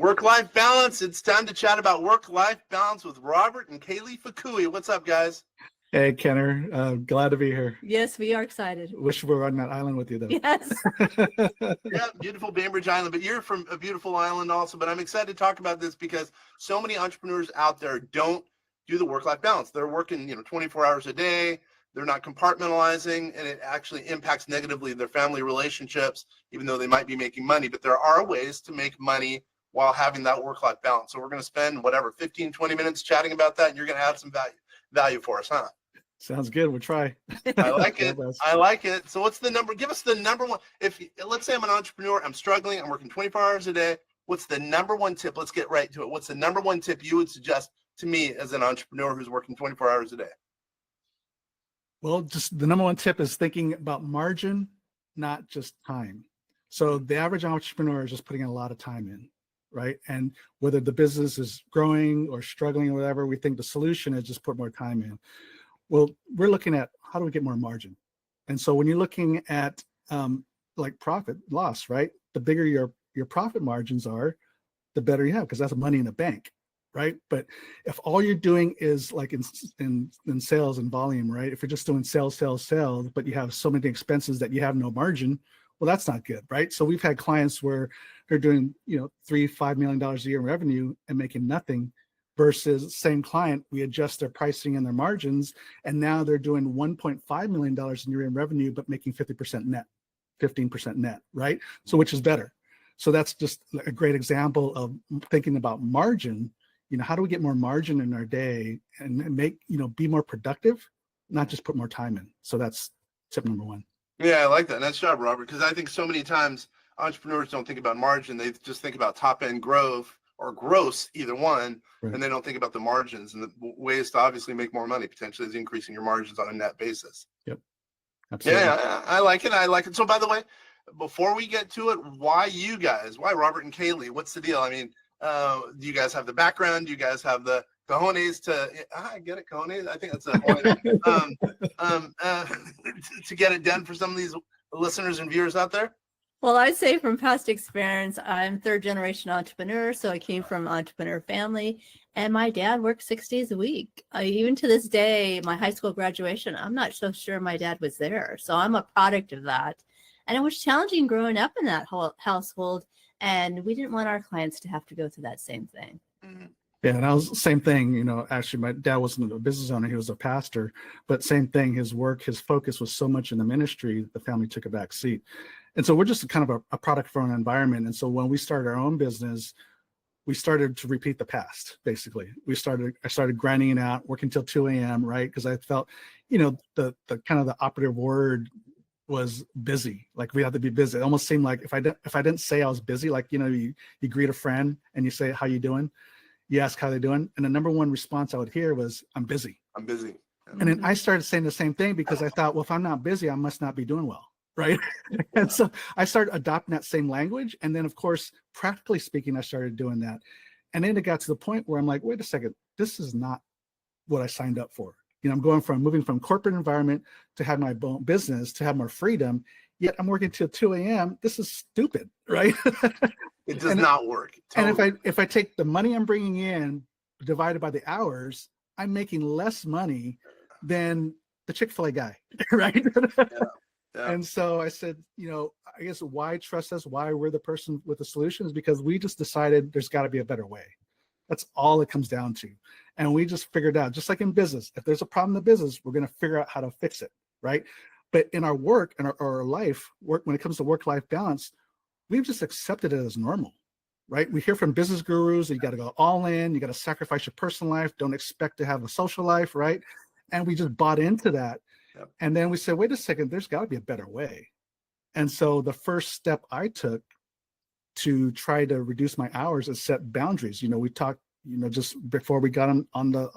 Work-life balance. It's time to chat about work-life balance with Robert and Kay Lee Fukui. What's up, guys? Hey, Kenner. Glad to be here. Yes, we are excited. Wish we were on that island with you, though. Yes. Yeah, beautiful Bainbridge Island, but you're from a beautiful island also. But I'm excited to talk about this because so many entrepreneurs out there don't do the work-life balance. They're working, 24 hours a day. They're not compartmentalizing, and it actually impacts negatively their family relationships, even though they might be making money. But there are ways to make money while having that work-life balance. So we're going to spend 15, 20 minutes chatting about that, and you're going to add some value for us, huh? Sounds good. We'll try. I like it. I like it. So what's the number? Give us the number one. If let's say I'm an entrepreneur, I'm struggling, I'm working 24 hours a day. What's the number one tip? Let's get right to it. What's the number one tip you would suggest to me as an entrepreneur who's working 24 hours a day? Well, just the number one tip is thinking about margin, not just time. So the average entrepreneur is just putting a lot of time in, right? And whether the business is growing or struggling or whatever, we think the solution is just put more time in. Well, we're looking at how do we get more margin? And so when you're looking at like profit loss, right? The bigger your profit margins are, the better you have, because that's money in the bank, right? But if all you're doing is like in sales and volume, right? If you're just doing sales, but you have so many expenses that you have no margin, well, that's not good, right? So we've had clients where they're doing, $3-5 million a year in revenue and making nothing, versus same client, we adjust their pricing and their margins, and now they're doing $1.5 million in year in revenue, but making 50% net, 15% net, right? So which is better? So that's just a great example of thinking about margin. How do we get more margin in our day and make, be more productive, not just put more time in? So that's tip number one. Yeah, I like that. Nice job, Robert, because I think so many times entrepreneurs don't think about margin. They just think about top-end growth or gross, either one, right. And they don't think about the margins, and the ways to obviously make more money potentially is increasing your margins on a net basis. Yep. Absolutely. Yeah, I like it. So by the way, before we get to it, why Robert and Kay Lee? What's the deal? I mean, do you guys have the background? Do you guys have the cojones I get it, cojones. I think that's a to get it done for some of these listeners and viewers out there? Well, I'd say from past experience, I'm third generation entrepreneur. So I came from an entrepreneur family, and my dad worked 6 days a week. Even to this day, my high school graduation, I'm not so sure my dad was there. So I'm a product of that. And it was challenging growing up in that whole household. And we didn't want our clients to have to go through that same thing. Mm-hmm. Yeah, and that was the same thing. Actually, my dad wasn't a business owner. He was a pastor. But same thing, his focus was so much in the ministry, the family took a back seat. And so we're just kind of a product for an environment. And so when we started our own business, we started to repeat the past, basically. I started grinding it out, working till 2 a.m., right? Because I felt, the kind of the operative word was busy. Like we had to be busy. It almost seemed like if I didn't say I was busy, like, you greet a friend and you say, how you doing? You ask how they're doing. And the number one response I would hear was, I'm busy. I'm busy. And then I started saying the same thing because I thought, well, if I'm not busy, I must not be doing well. Right. And so I started adopting that same language. And then, of course, practically speaking, I started doing that. And then it got to the point where I'm like, wait a second, this is not what I signed up for. I'm moving from corporate environment to have my own business, to have more freedom. Yet I'm working till 2 a.m. This is stupid, right? It does not work. Totally. And if I take the money I'm bringing in divided by the hours, I'm making less money than the Chick-fil-A guy, right? Yeah. Yeah. And so I said, I guess why trust us, why we're the person with the solution is because we just decided there's got to be a better way. That's all it comes down to. And we just figured out, just like in business, if there's a problem in the business, we're going to figure out how to fix it, right? But in our work and our life, when it comes to work-life balance, we've just accepted it as normal, right? We hear from business gurus that you got to go all in, you got to sacrifice your personal life, don't expect to have a social life, right? And we just bought into that. Yep. And then we said, wait a second, there's got to be a better way. And so the first step I took to try to reduce my hours is set boundaries. We talked, just before we got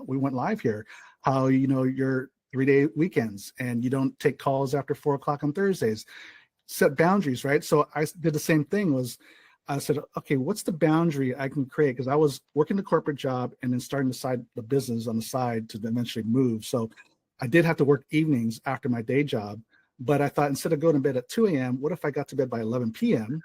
we went live here, how, your 3-day weekends and you don't take calls after 4 o'clock on Thursdays, set boundaries, right? So I did the same thing. I said, okay, what's the boundary I can create? Because I was working the corporate job and then starting the business on the side to eventually move. So I did have to work evenings after my day job, but I thought instead of going to bed at 2 a.m., what if I got to bed by 11 p.m.?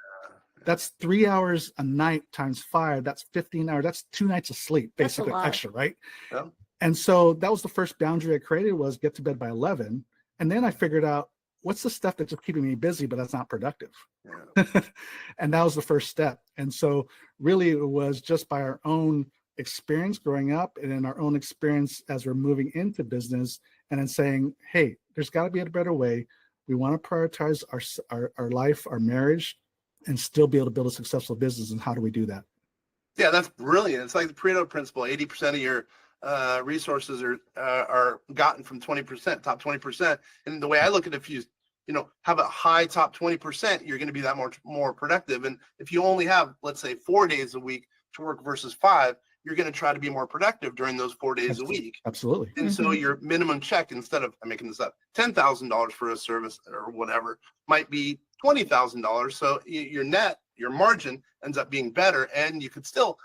That's 3 hours a night times 5. That's 15 hours. That's 2 nights of sleep, That's a basically lot. extra, right? Yeah. And so that was the first boundary I created, was get to bed by 11. And then I figured out what's the stuff that's just keeping me busy, but that's not productive. Yeah. And that was the first step. And so really it was just by our own experience growing up and in our own experience as we're moving into business, and then saying, hey, there's got to be a better way. We want to prioritize our life, our marriage, and still be able to build a successful business. And how do we do that? Yeah, that's brilliant. It's like the Pareto principle. 80% of your resources are gotten from 20%, top 20%. And the way I look at it, if you have a high top 20%, you're going to be that much more productive. And if you only have, let's say, 4 days a week to work versus 5, you're going to try to be more productive during those 4 days a week. Absolutely. And so your minimum check, instead of, I'm making this up, $10,000 for a service or whatever, might be $20,000. So your net, your margin ends up being better, and you could still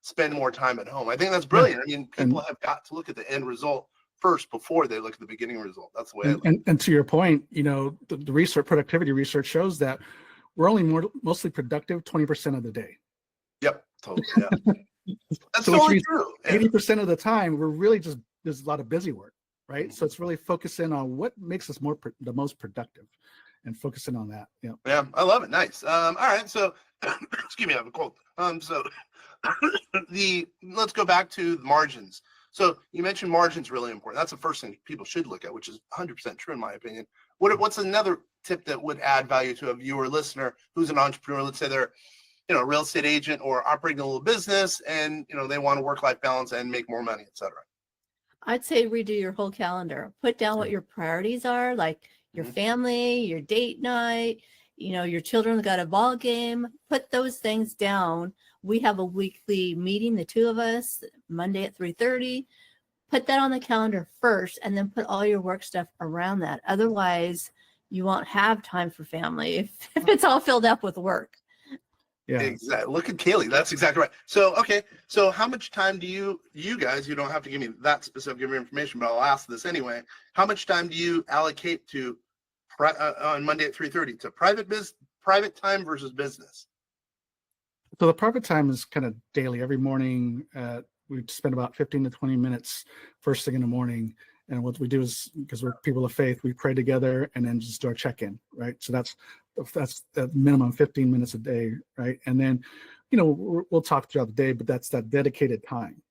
spend more time at home. I think that's brilliant. I mean, people have got to look at the end result first before they look at the beginning result. That's the way I look. And to your point, the research, productivity research shows that we're only mostly productive 20% of the day. Yep, totally. Yeah. That's So totally true. 80% of the time, we're really just, there's a lot of busy work, right? So it's really focusing on what makes us the most productive, and focusing on that. Yeah. Yeah, I love it. Nice. All right. So, excuse me, I have a cold. So let's go back to the margins. So you mentioned margins really important. That's the first thing people should look at, which is 100% true in my opinion. What's another tip that would add value to a viewer, listener who's an entrepreneur? Let's say they're a real estate agent or operating a little business, and they want to work-life balance and make more money, etc. I'd say redo your whole calendar. Put down what your priorities are, like your family, your date night, your children got a ball game. Put those things down. We have a weekly meeting, the two of us, Monday at 3:30. Put that on the calendar first, and then put all your work stuff around that. Otherwise, you won't have time for family if it's all filled up with work. Yeah. Exactly. Look at Kay Lee. That's exactly right. So, okay. So how much time do you guys, you don't have to give me that specific information, but I'll ask this anyway. How much time do you allocate to on Monday at 3:30 to private time versus business? So the private time is kind of daily. Every morning, we spend about 15 to 20 minutes first thing in the morning. And what we do is, because we're people of faith, we pray together and then just do our check-in, right? So that's a minimum 15 minutes a day, right? And then, we'll talk throughout the day, but that's that dedicated time.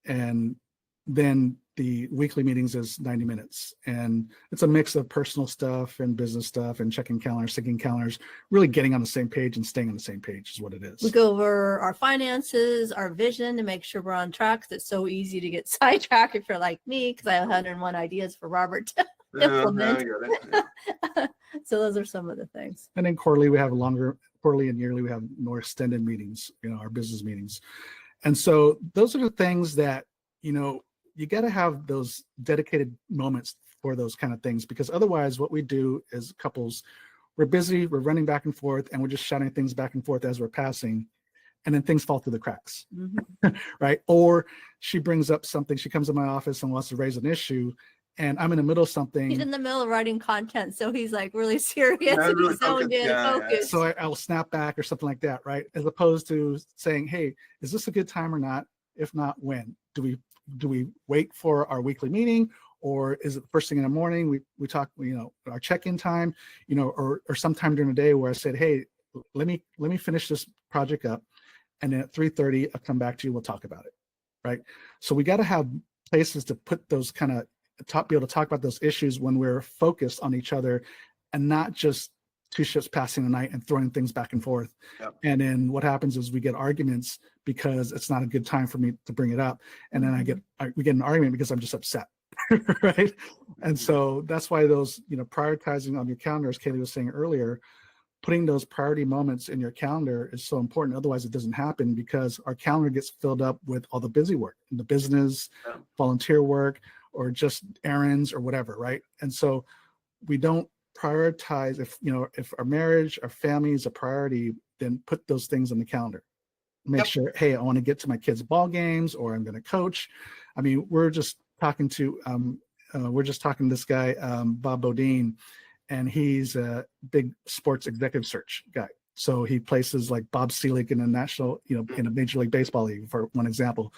And then the weekly meetings is 90 minutes. And it's a mix of personal stuff and business stuff and checking calendars, syncing calendars, really getting on the same page and staying on the same page is what it is. We go over our finances, our vision to make sure we're on track. It's so easy to get sidetracked if you're like me, because I have 101 ideas for Robert to implement. So those are some of the things. And then quarterly and yearly, we have more extended meetings, our business meetings. And so those are the things that, you got to have those dedicated moments for those kind of things, because otherwise what we do as couples, we're busy, we're running back and forth, and we're just shouting things back and forth as we're passing, and then things fall through the cracks, right? Or she brings up something, she comes to my office and wants to raise an issue, and I'm in the middle of something. He's in the middle of writing content, so he's like really serious and he's zoned in, focused. So I'll snap back or something like that, right? As opposed to saying, hey, is this a good time or not? If not, when? Do we wait for our weekly meeting, or is it the first thing in the morning? We talk, our check-in time, or sometime during the day where I said, hey, let me finish this project up, and then at 3:30 I'll come back to you. We'll talk about it, right? So we got to have places to put those kind of be able to talk about those issues when we're focused on each other, and not just two ships passing the night and throwing things back and forth. Yep. And then what happens is we get arguments because it's not a good time for me to bring it up. And then we get an argument because I'm just upset. Right. And so that's why those, prioritizing on your calendar, as Kay Lee was saying earlier, putting those priority moments in your calendar is so important. Otherwise it doesn't happen, because our calendar gets filled up with all the busy work in the business, volunteer work, or just errands or whatever. Right. And so we don't prioritize. If our marriage, our family is a priority, then put those things on the calendar. Make sure, hey, I want to get to my kids' ball games, or I'm going to coach. I mean, we're just talking to this guy, Bob Bodine, and he's a big sports executive search guy. So he places like Bob Selig in a national, in a Major League Baseball league, for one example.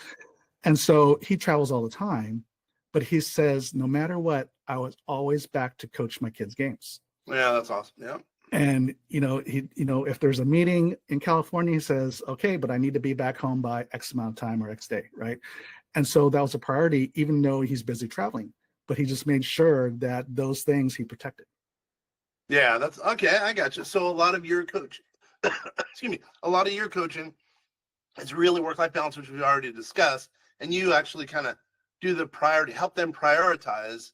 And so he travels all the time, but he says, no matter what, I was always back to coach my kids' games. Yeah, that's awesome. Yeah. And, if there's a meeting in California, he says, okay, but I need to be back home by X amount of time or X day, right? And so that was a priority, even though he's busy traveling, but he just made sure that those things he protected. Yeah, that's okay. I got you. So a lot of your coaching, excuse me, a lot of your coaching is really work-life balance, which we already discussed. And you actually kind of do the priority, help them prioritize,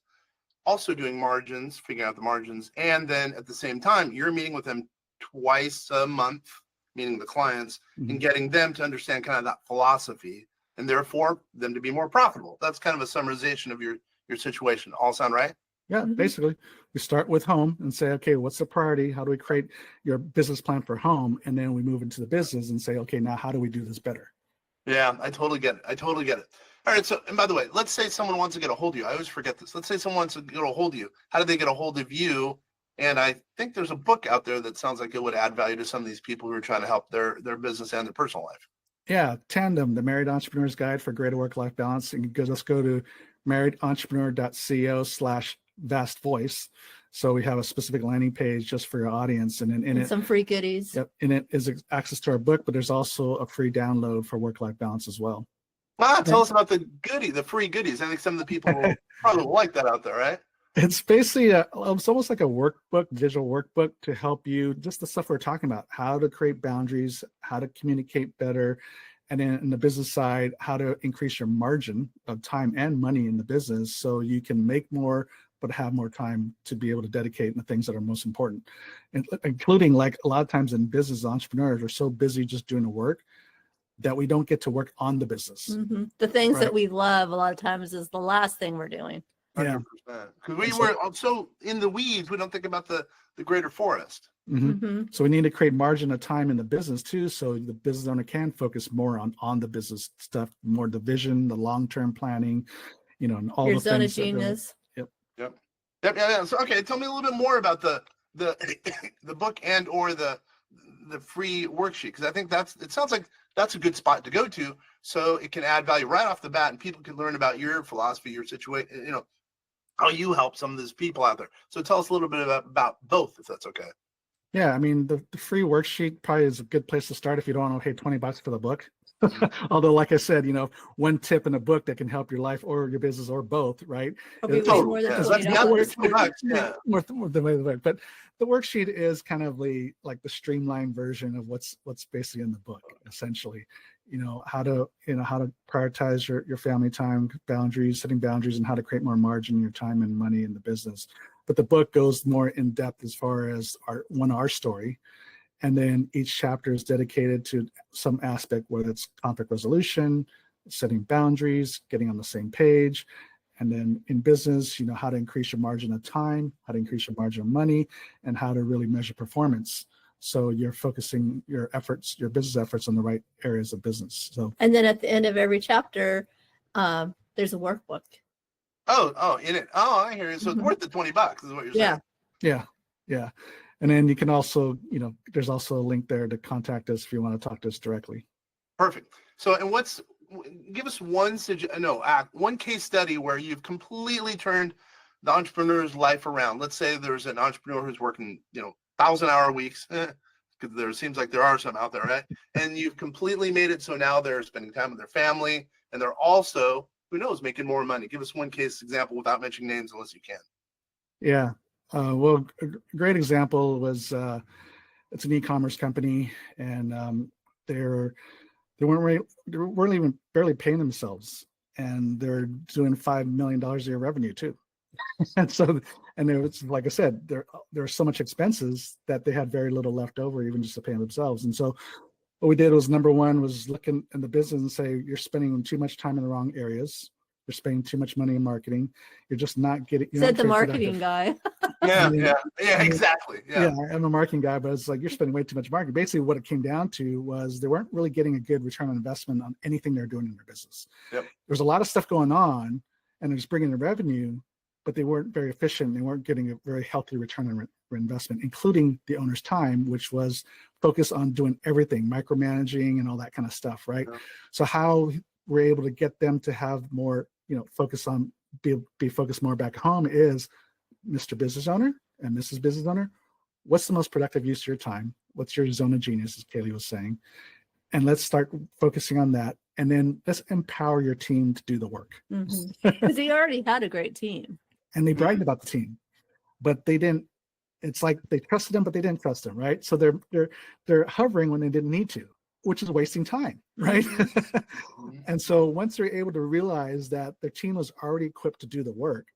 also doing margins, figuring out the margins. And then at the same time, you're meeting with them twice a month, meaning the clients, and getting them to understand kind of that philosophy and therefore them to be more profitable. That's kind of a summarization of your situation. All sound right? Yeah, basically, we start with home and say, okay, what's the priority? How do we create your business plan for home? And then we move into the business and say, okay, now how do we do this better? Yeah, I totally get it. All right. So, and by the way, let's say someone wants to get a hold of you. I always forget this. Let's say someone wants to get a hold of you. How do they get a hold of you? And I think there's a book out there that sounds like it would add value to some of these people who are trying to help their business and their personal life. Yeah, Tandem, the Married Entrepreneur's Guide for Greater Work-Life Balance. And just go to marriedentrepreneur.co/vast voice. So we have a specific landing page just for your audience, and in it, some free goodies. Yep, in it is access to our book, but there's also a free download for work-life balance as well. Tell us about the free goodies. I think some of the people will probably like that out there, right? It's basically it's almost like a workbook, digital workbook to help you, just the stuff we're talking about, how to create boundaries, how to communicate better, and then in the business side, how to increase your margin of time and money in the business so you can make more, but have more time to be able to dedicate in the things that are most important, including like a lot of times in business, entrepreneurs are so busy just doing the work that we don't get to work on the business. The things that we love a lot of times is the last thing we're doing. 100%. Because we were so in the weeds, we don't think about the greater forest. So we need to create margin of time in the business too, so the business owner can focus more on the business stuff, more the vision, the long-term planning, and all your the zone of things. genius. Yeah. So, okay, tell me a little bit more about the book and or the free worksheet, because I think it sounds like that's a good spot to go to, so it can add value right off the bat, and people can learn about your philosophy, your situation, how you help some of these people out there. So tell us a little bit about both, if that's okay. Yeah, I mean, the free worksheet probably is a good place to start if you don't want to pay $20 for the book. Although, like I said, one tip in a book that can help your life or your business or both, right? Probably way more than $20. More than the book. But the worksheet is kind of like the streamlined version of what's basically in the book, essentially. How to prioritize your family time, boundaries, setting boundaries, and how to create more margin in your time and money in the business. But the book goes more in depth as far as our story. And then each chapter is dedicated to some aspect, whether it's conflict resolution, setting boundaries, getting on the same page. And then in business, how to increase your margin of time, how to increase your margin of money, and how to really measure performance. So you're focusing your business efforts on the right areas of business. And then at the end of every chapter, there's a workbook. Oh, in it. Oh, I hear you. So it's worth the $20 is what you're saying. Yeah. And then you can also, there's also a link there to contact us if you want to talk to us directly. Perfect. So, and give us one case study where you've completely turned the entrepreneur's life around. Let's say there's an entrepreneur who's working, 1,000-hour weeks, because there seems like there are some out there, right? And you've completely made it so now they're spending time with their family, and they're also, who knows, making more money. Give us one case example without mentioning names unless you can. Yeah. Well, a great example was it's an e-commerce company, and they weren't even barely paying themselves, and they're doing $5 million a year revenue too. And there was, like I said, there are so much expenses that they had very little left over, even just to pay themselves. And so what we did was, number one, was looking in the business and say, you're spending too much time in the wrong areas. You're spending too much money in marketing. You're just not getting. Said the marketing guy. Yeah, exactly. Yeah, I'm a marketing guy, but it's like you're spending way too much marketing. Basically, what it came down to was they weren't really getting a good return on investment on anything they're doing in their business. Yep. There's a lot of stuff going on, and it was bringing in revenue, but they weren't very efficient. They weren't getting a very healthy return investment, including the owner's time, which was focused on doing everything, micromanaging and all that kind of stuff, right? Yeah. So how we're able to get them to have more, focus on, be focused more back home is, Mr. Business Owner and Mrs. Business Owner, what's the most productive use of your time? What's your zone of genius, as Kay Lee was saying? And let's start focusing on that. And then let's empower your team to do the work. Because he already had a great team. And they bragged about the team, but they didn't. It's like they trusted them, but they didn't trust them, right? So they're hovering when they didn't need to, which is wasting time, right? And so once they're able to realize that their team was already equipped to do the work,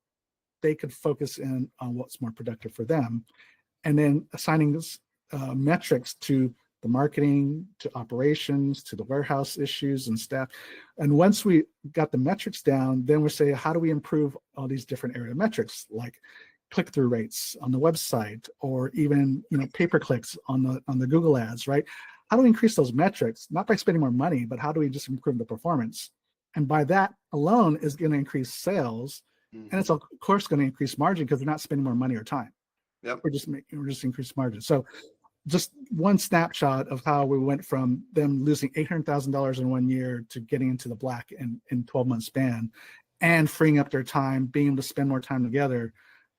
they could focus in on what's more productive for them, and then assigning metrics to the marketing, to operations, to the warehouse issues and staff. And once we got the metrics down, then we say, how do we improve all these different area metrics, like click-through rates on the website, or even pay-per-clicks on the Google ads, right? How do we increase those metrics? Not by spending more money, but how do we just improve the performance? And by that alone is going to increase sales, and it's of course going to increase margin because they're not spending more money or time. Yep. We're just increasing margin. So just one snapshot of how we went from them losing $800,000 in 1 year to getting into the black in 12-month span, and freeing up their time, being able to spend more time together,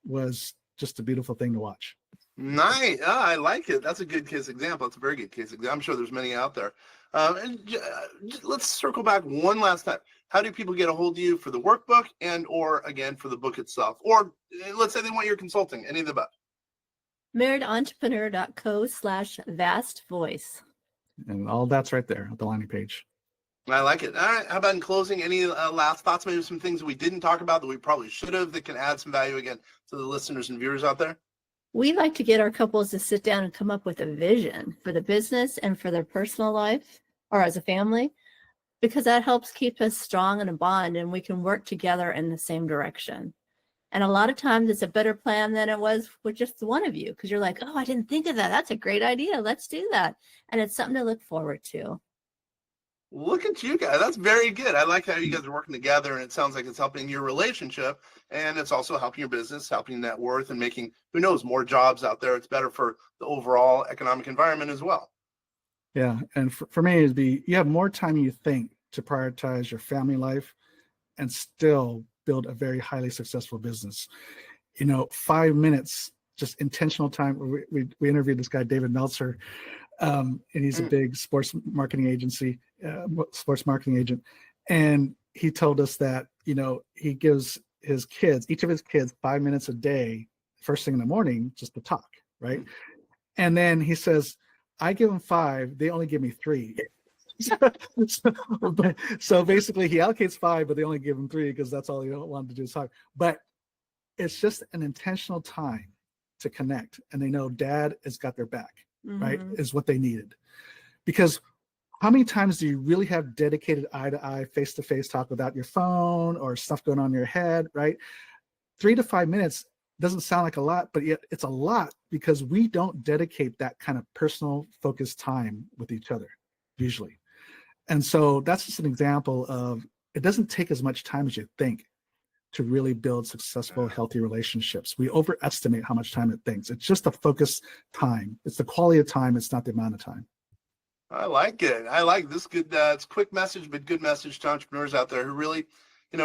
was just a beautiful thing to watch. Nice. I like it. That's a good case example. It's a very good case example. I'm sure there's many out there. Let's circle back one last time. How do people get a hold of you for the workbook and or again for the book itself? Or let's say they want your consulting, any of the above. marriedentrepreneur.co/vast voice. And all that's right there at the landing page. I like it. All right. How about in closing, any last thoughts, maybe some things that we didn't talk about that we probably should have that can add some value again to the listeners and viewers out there? We like to get our couples to sit down and come up with a vision for the business and for their personal life or as a family, because that helps keep us strong in a bond and we can work together in the same direction. And a lot of times it's a better plan than it was with just one of you, because you're like, oh, I didn't think of that. That's a great idea. Let's do that. And it's something to look forward to. Look at you guys. That's very good. I like how you guys are working together, and it sounds like it's helping your relationship, and it's also helping your business, helping net worth, and making, who knows, more jobs out there. It's better for the overall economic environment as well. Yeah. And for me, it'd be, you have more time than you think to prioritize your family life and still build a very highly successful business. 5 minutes, just intentional time. We interviewed this guy, David Meltzer, and he's a big sports marketing agent. And he told us that, he gives each of his kids 5 minutes a day, first thing in the morning, just to talk, right? And then he says, I give them 5, they only give me 3. So basically he allocates 5, but they only give him 3 because that's all he wanted to do is talk. But it's just an intentional time to connect, and they know dad has got their back, right? Is what they needed. Because how many times do you really have dedicated eye-to-eye, face-to-face talk without your phone or stuff going on in your head, right? 3 to 5 minutes doesn't sound like a lot, but yet it's a lot because we don't dedicate that kind of personal focused time with each other usually. And so that's just an example of, it doesn't take as much time as you think to really build successful, healthy relationships. We overestimate how much time it takes. It's just the focus time. It's the quality of time. It's not the amount of time. I like it. I like this. Good. It's a quick message, but good message to entrepreneurs out there who really,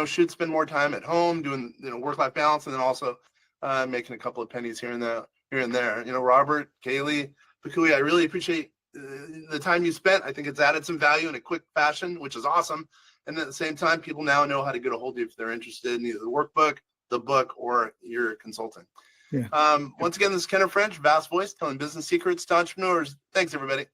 should spend more time at home doing, work-life balance, and then also making a couple of pennies here and there. Robert, Kay Lee Fukui, I really appreciate the time you spent. I think it's added some value in a quick fashion, which is awesome. And at the same time, people now know how to get a hold of you if they're interested in either the workbook, the book, or your consulting. Yeah. Once again, this is Kenneth French, Vast Voice, telling business secrets to entrepreneurs. Thanks, everybody.